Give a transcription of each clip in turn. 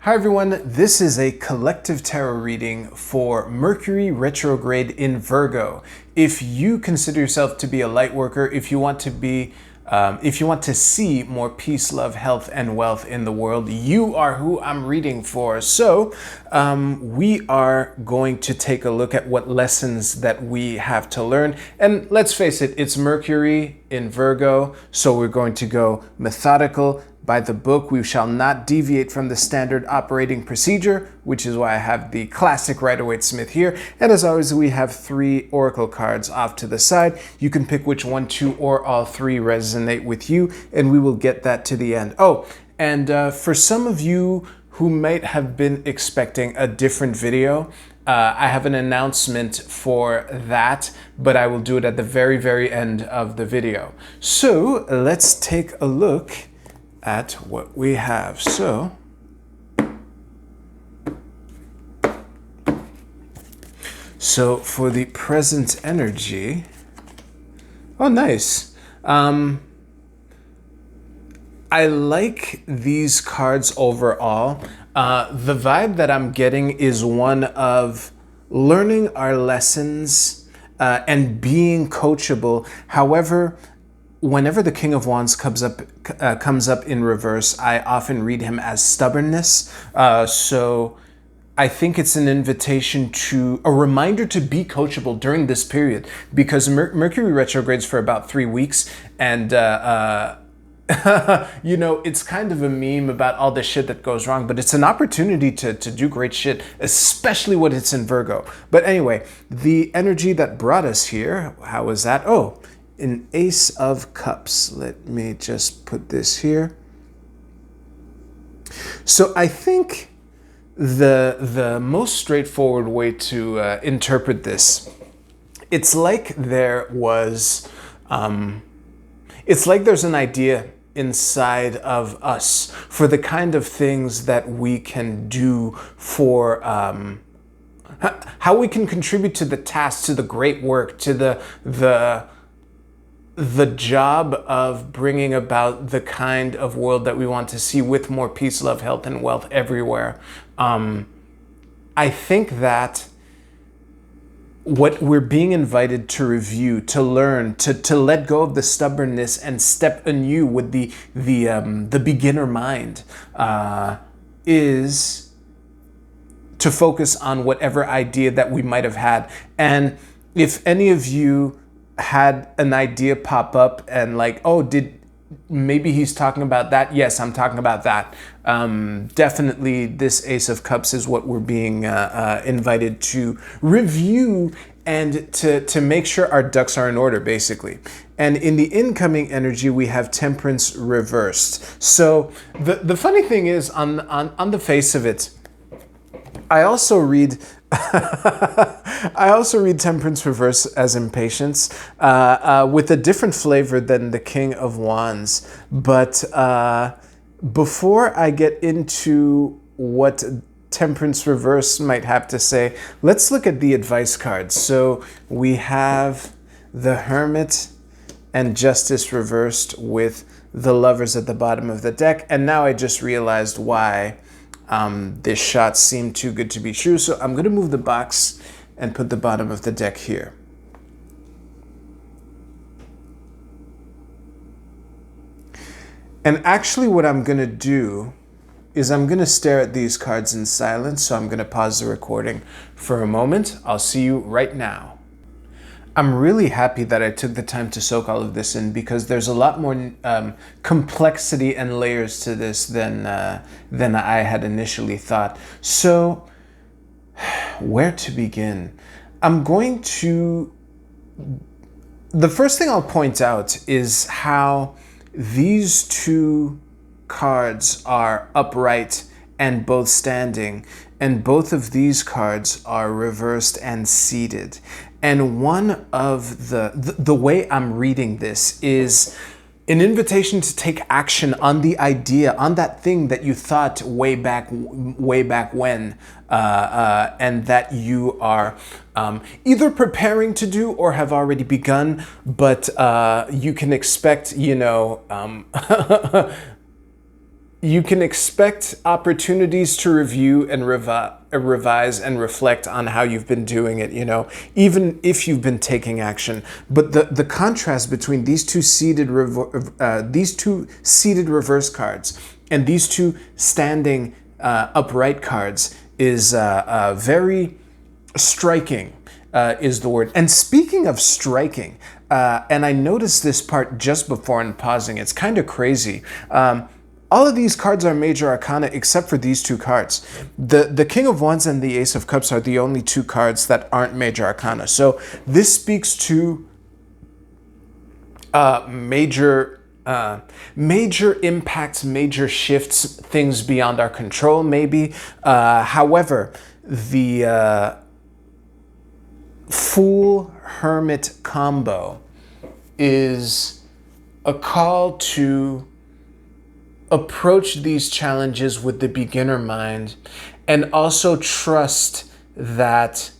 Hi everyone, this is a collective tarot reading for Mercury Retrograde in Virgo. If you consider yourself to be a light worker, if you want to see more peace, love, health, and wealth in the world, you are who I'm reading for. So we are going to take a look at what lessons that we have to learn. And let's face it, it's Mercury in Virgo, so we're going to go methodical, by the book. We shall not deviate from the standard operating procedure, which is why I have the classic Rider-Waite-Smith here. And as always, we have 3 oracle cards off to the side. You can pick which 1, 2, or all 3 resonate with you, and we will get that to the end. Oh, and for some of you who might have been expecting a different video, I have an announcement for that, but I will do it at the very, very end of the video. So let's take a look at what we have. So for the present energy, oh nice. I like these cards overall. The vibe that I'm getting is one of learning our lessons and being coachable. However, whenever the King of Wands comes up in reverse, I often read him as stubbornness. So I think it's an invitation a reminder to be coachable during this period, because Mercury retrogrades for about 3 weeks, and you know, it's kind of a meme about all the shit that goes wrong, but it's an opportunity to do great shit, especially when it's in Virgo. But anyway, the energy that brought us here, how was that? Oh, an Ace of Cups. Let me just put this here. So I think the most straightforward way to interpret this, it's like there's an idea inside of us for the kind of things that we can do for how we can contribute to the task, to the great work, to the job of bringing about the kind of world that we want to see with more peace, love, health, and wealth everywhere. I think that what we're being invited to review, to learn, to let go of the stubbornness and step anew with the beginner mind, is to focus on whatever idea that we might have had. And if any of you had an idea pop up and like, oh, maybe he's talking about that? Yes, I'm talking about that. Definitely this Ace of Cups is what we're being invited to review and to make sure our ducks are in order, basically. And in the incoming energy, we have Temperance reversed. So the funny thing is, on the face of it, I also read Temperance reverse as impatience, with a different flavor than the King of Wands. But before I get into what Temperance reverse might have to say, let's look at the advice cards. So we have the Hermit and Justice reversed with the Lovers at the bottom of the deck. And now I just realized why this shot seemed too good to be true. So I'm going to move the box and put the bottom of the deck here. And actually what I'm going to do is I'm going to stare at these cards in silence. So I'm going to pause the recording for a moment. I'll see you right now. I'm really happy that I took the time to soak all of this in, because there's a lot more complexity and layers to this than I had initially thought. So where to begin? The first thing I'll point out is how these 2 cards are upright and both standing, and both of these cards are reversed and seated. And one of the way I'm reading this is an invitation to take action on the idea, on that thing that you thought way back when, and that you are either preparing to do or have already begun, but you can expect, you can expect opportunities to review and revise and reflect on how you've been doing it, even if you've been taking action. But the contrast between these two seated reverse cards and these two standing upright cards is very striking, is the word. And speaking of striking, and I noticed this part just before in pausing, it's kind of crazy. All of these cards are major arcana except for these two cards. The King of Wands and the Ace of Cups are the only two cards that aren't major arcana. So this speaks to major impacts, major shifts, things beyond our control maybe. However, the Fool Hermit combo is a call to approach these challenges with the beginner mind, and also trust that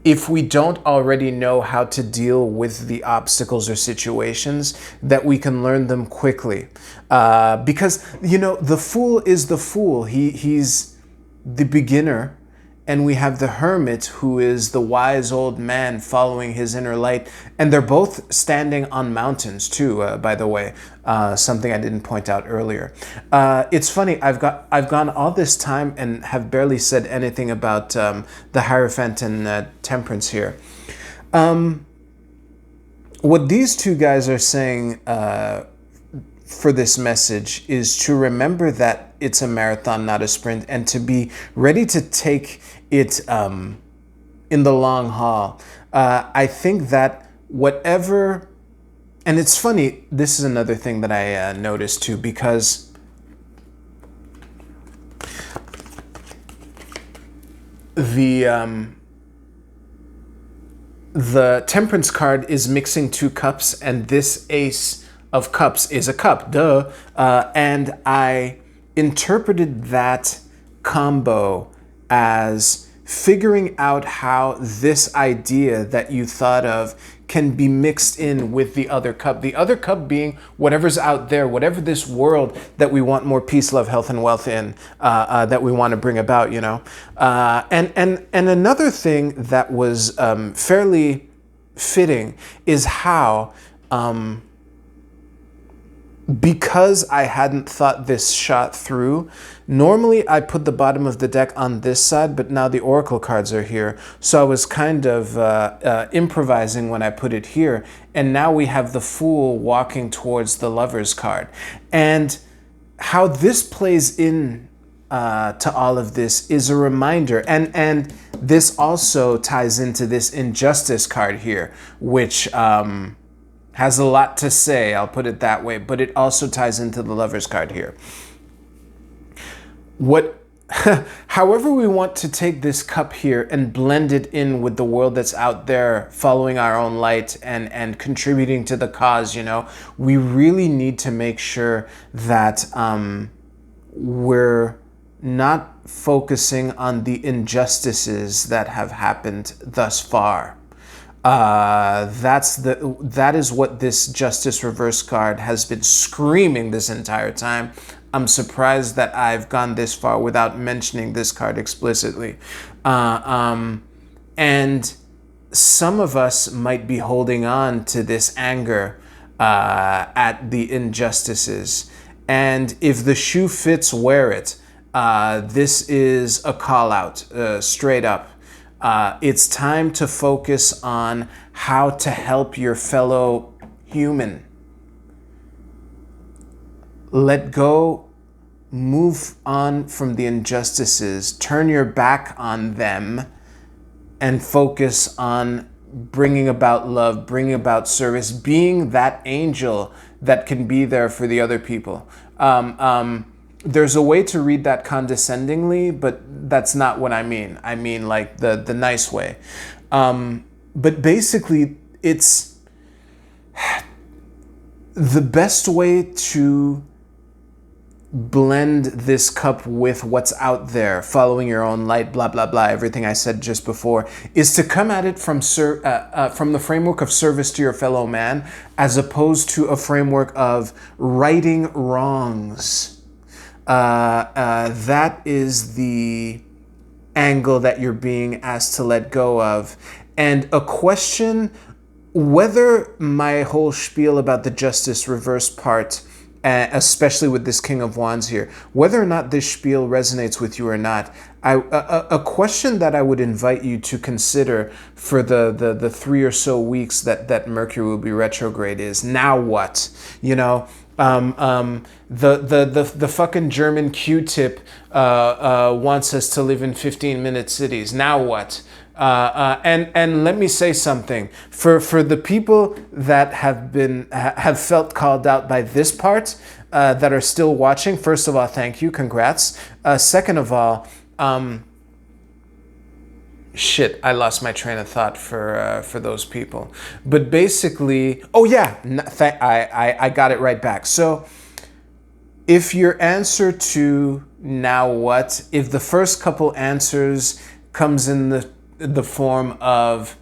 if we don't already know how to deal with the obstacles or situations, that we can learn them quickly. Because, the Fool is the Fool. He's the beginner. And we have the Hermit, who is the wise old man following his inner light. And they're both standing on mountains too, by the way, something I didn't point out earlier. It's funny, I've gone all this time and have barely said anything about the Hierophant and Temperance here. What these two guys are saying for this message is to remember that it's a marathon, not a sprint, and to be ready to take it in the long haul. I think that whatever, and it's funny, this is another thing that I noticed too, because the Temperance card is mixing two cups, and this Ace of Cups is a cup, duh. And I interpreted that combo as figuring out how this idea that you thought of can be mixed in with the other cup. The other cup being whatever's out there, whatever this world that we want more peace, love, health, and wealth in, that we want to bring about, And another thing that was fairly fitting is how, because I hadn't thought this shot through, normally I put the bottom of the deck on this side, but now the Oracle cards are here. So I was kind of improvising when I put it here. And now we have the Fool walking towards the Lover's card. And how this plays in to all of this is a reminder. And this also ties into this Injustice card here, which has a lot to say, I'll put it that way, but it also ties into the Lover's card here. However we want to take this cup here and blend it in with the world that's out there, following our own light and contributing to the cause, we really need to make sure that we're not focusing on the injustices that have happened thus far. That is what this Justice Reverse card has been screaming this entire time. I'm surprised that I've gone this far without mentioning this card explicitly. And some of us might be holding on to this anger at the injustices. And if the shoe fits, wear it. This is a call out, straight up. It's time to focus on how to help your fellow human. Let go, move on from the injustices, turn your back on them, and focus on bringing about love, bringing about service, being that angel that can be there for the other people. There's a way to read that condescendingly, but that's not what I mean. I mean like the nice way. But basically, it's the best way to blend this cup with what's out there, following your own light, blah, blah, blah, everything I said just before, is to come at it from the framework of service to your fellow man, as opposed to a framework of righting wrongs. that is the angle that you're being asked to let go of. And a question, whether my whole spiel about the justice reverse part, especially with this King of Wands here, whether or not this spiel resonates with you or not, a question that I would invite you to consider for the 3 or so weeks that Mercury will be retrograde is, now what? You know, the fucking German Q-tip wants us to live in 15-minute cities. Now what? And let me say something for the people that have felt called out by this part, that are still watching. First of all, thank you, congrats. Second of all, shit, I lost my train of thought for those people. But basically, oh yeah, I got it right back. So if your answer to now what, if the first couple answers comes in the form of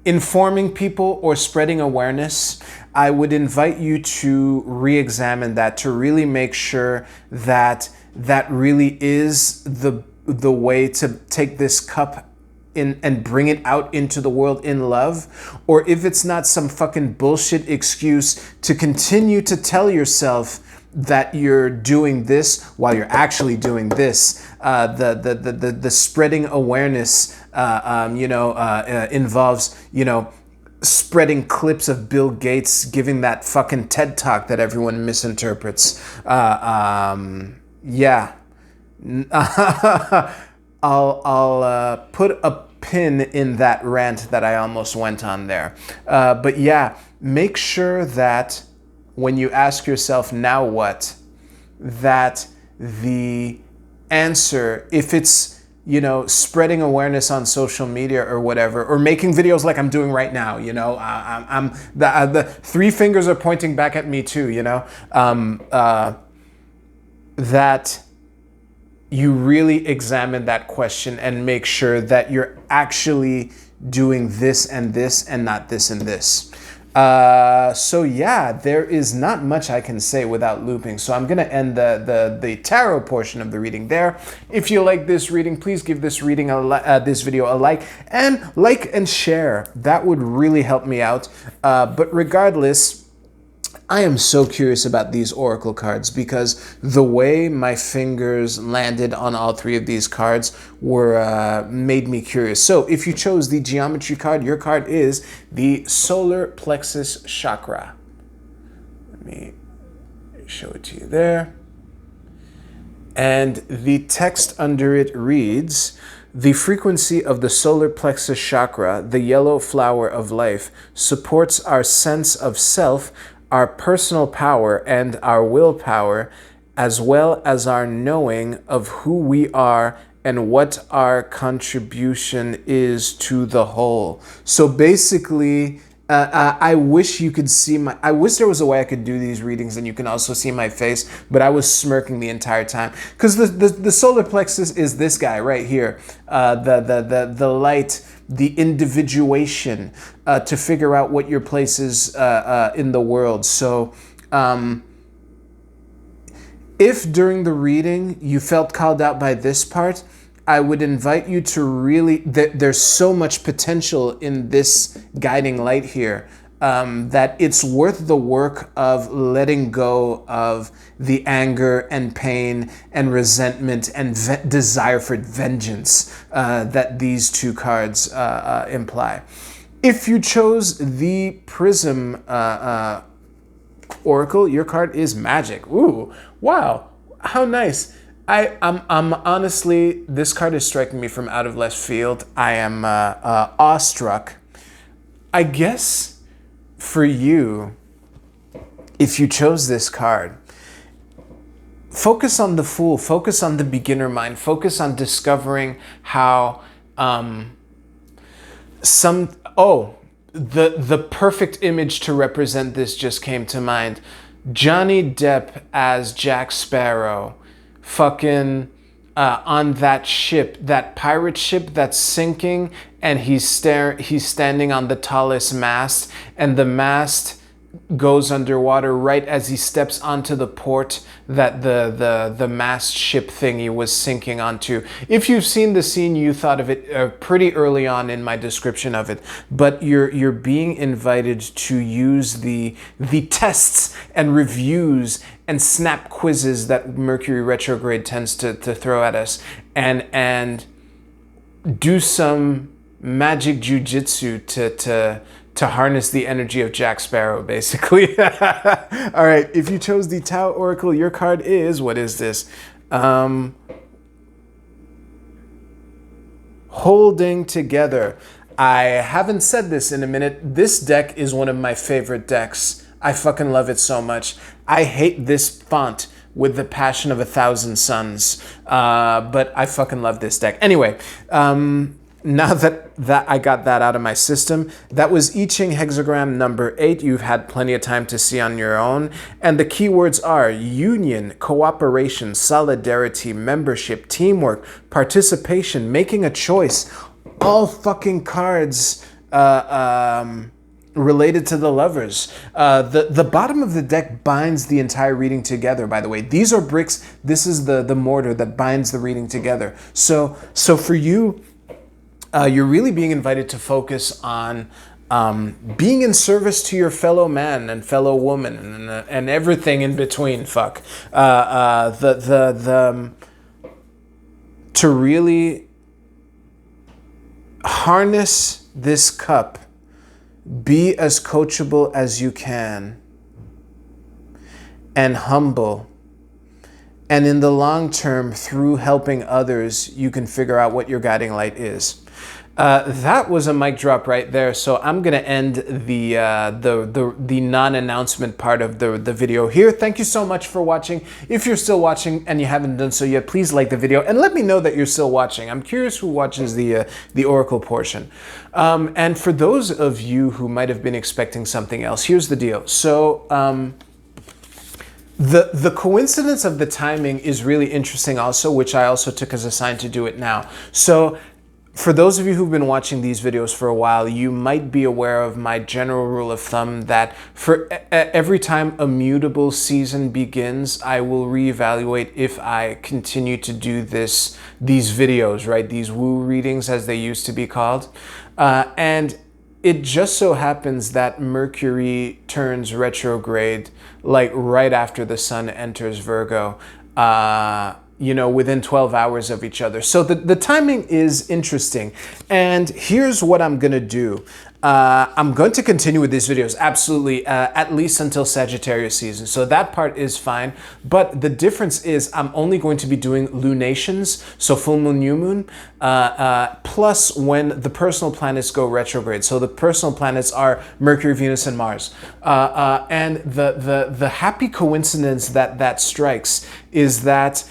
informing people or spreading awareness, I would invite you to re-examine that, to really make sure that that really is the way to take this cup in and bring it out into the world in love, or if it's not some fucking bullshit excuse to continue to tell yourself that you're doing this while you're actually doing this. The spreading awareness, involves, spreading clips of Bill Gates giving that fucking TED talk that everyone misinterprets. Yeah. I'll put a pin in that rant that I almost went on there. But yeah, make sure that when you ask yourself, now what, that the answer, if it's, spreading awareness on social media or whatever, or making videos like I'm doing right now, the 3 fingers are pointing back at me too, that you really examine that question and make sure that you're actually doing this and not this and this. So yeah, there is not much I can say without looping. So I'm gonna end the tarot portion of the reading there. If you like this reading, please give this reading this video a like and share. That would really help me out. But regardless, I am so curious about these oracle cards because the way my fingers landed on all 3 of these cards made me curious. So if you chose the geometry card, your card is the solar plexus chakra. Let me show it to you there. And the text under it reads, "The frequency of the solar plexus chakra, the yellow flower of life, supports our sense of self, our personal power, and our willpower, as well as our knowing of who we are and what our contribution is to the whole." So basically, I wish you could see I wish there was a way I could do these readings and you can also see my face, but I was smirking the entire time. Because the solar plexus is this guy right here, the light, the individuation, to figure out what your place is in the world. So if during the reading you felt called out by this part, I would invite you to really, there's so much potential in this guiding light here, that it's worth the work of letting go of the anger and pain and resentment and desire for vengeance that these 2 cards imply. If you chose the Prism Oracle, your card is Magic. Ooh, wow, how nice. I'm honestly, this card is striking me from out of left field. I am awestruck. I guess for you, if you chose this card, focus on the Fool, focus on the beginner mind, focus on discovering how the perfect image to represent this just came to mind. Johnny Depp as Jack Sparrow, fucking on that ship, that pirate ship that's sinking, and he's standing on the tallest mast, and the mast goes underwater right as he steps onto the port that the mast ship thingy was sinking onto. If you've seen the scene, you thought of it pretty early on in my description of it, but you're being invited to use the tests and reviews and snap quizzes that Mercury retrograde tends to throw at us, and do some magic jujitsu to harness the energy of Jack Sparrow, basically. All right, if you chose the Tao Oracle, your card is, what is this? Holding Together. I haven't said this in a minute. This deck is one of my favorite decks. I fucking love it so much. I hate this font with the passion of 1,000 suns, but I fucking love this deck. Anyway, now that I got that out of my system, that was I Ching hexagram number 8. You've had plenty of time to see on your own. And the keywords are union, cooperation, solidarity, membership, teamwork, participation, making a choice. All fucking cards related to the lovers. The bottom of the deck binds the entire reading together, by the way. These are bricks. This is the mortar that binds the reading together. So for you, you're really being invited to focus on being in service to your fellow man and fellow woman and everything in between. To really harness this cup, be as coachable as you can, and humble. And in the long term, through helping others, you can figure out what your guiding light is. That was a mic drop right there. So I'm gonna end the non-announcement part of the video here. Thank you so much for watching. If you're still watching and you haven't done so yet, please like the video and let me know that you're still watching. I'm curious who watches the oracle portion. And for those of you who might have been expecting something else, here's the deal. So the coincidence of the timing is really interesting also, which I also took as a sign to do it now. So for those of you who've been watching these videos for a while, you might be aware of my general rule of thumb that for every time a mutable season begins, I will reevaluate if I continue to do these videos, right? These woo readings, as they used to be called. And it just so happens that Mercury turns retrograde like right after the sun enters Virgo. Within 12 hours of each other. So the timing is interesting. And here's what I'm gonna do. I'm going to continue with these videos, absolutely, at least until Sagittarius season. So that part is fine. But the difference is I'm only going to be doing lunations, so full moon, new moon, plus when the personal planets go retrograde. So the personal planets are Mercury, Venus, and Mars. And the happy coincidence that strikes is that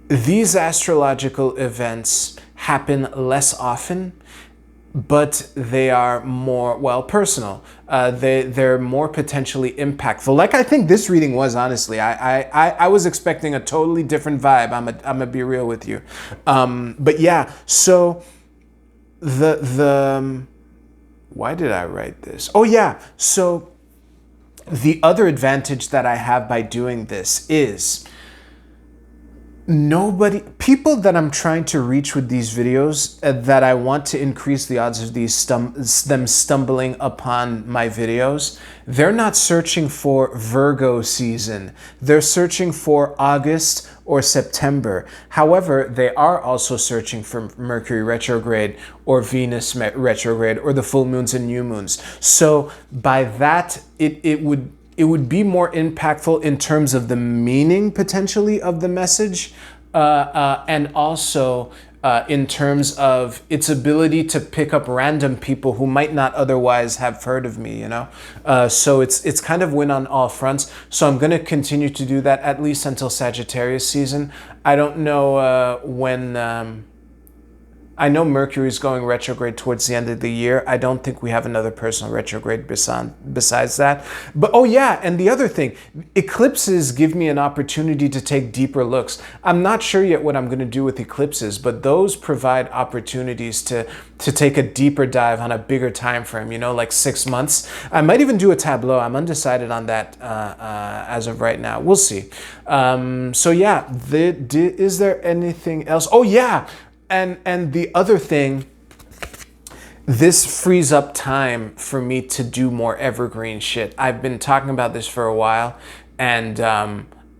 these astrological events happen less often, but they are more, well, personal. They're more potentially impactful. Like I think this reading was, honestly. I was expecting a totally different vibe. I'm gonna be real with you. But yeah, so why did I write this? Oh yeah, so the other advantage that I have by doing this is people that I'm trying to reach with these videos, that I want to increase the odds of them stumbling upon my videos, they're not searching for Virgo season. They're searching for August or September. However, they are also searching for Mercury retrograde or Venus retrograde or the full moons and new moons. So by that, it would be more impactful in terms of the meaning potentially of the message, and also in terms of its ability to pick up random people who might not otherwise have heard of me, So it's kind of win on all fronts. So I'm going to continue to do that at least until Sagittarius season. I don't know when I know Mercury is going retrograde towards the end of the year. I don't think we have another personal retrograde besides that. But oh yeah, and the other thing, eclipses give me an opportunity to take deeper looks. I'm not sure yet what I'm going to do with eclipses, but those provide opportunities to take a deeper dive on a bigger time frame, you know, like 6 months. I might even do a tableau. I'm undecided on that as of right now. We'll see. So yeah, is there anything else? Oh yeah, and the other thing, this frees up time for me to do more evergreen shit. I've been talking about this for a while, and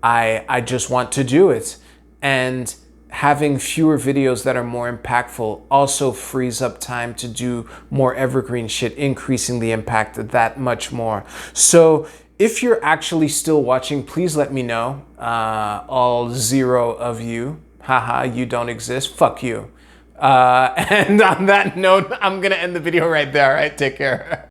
I just want to do it. And having fewer videos that are more impactful also frees up time to do more evergreen shit, increasing the impact that much more. So if you're actually still watching, please let me know. All 0 of you. Haha, you don't exist. Fuck you. And on that note, I'm going to end the video right there. All right, take care.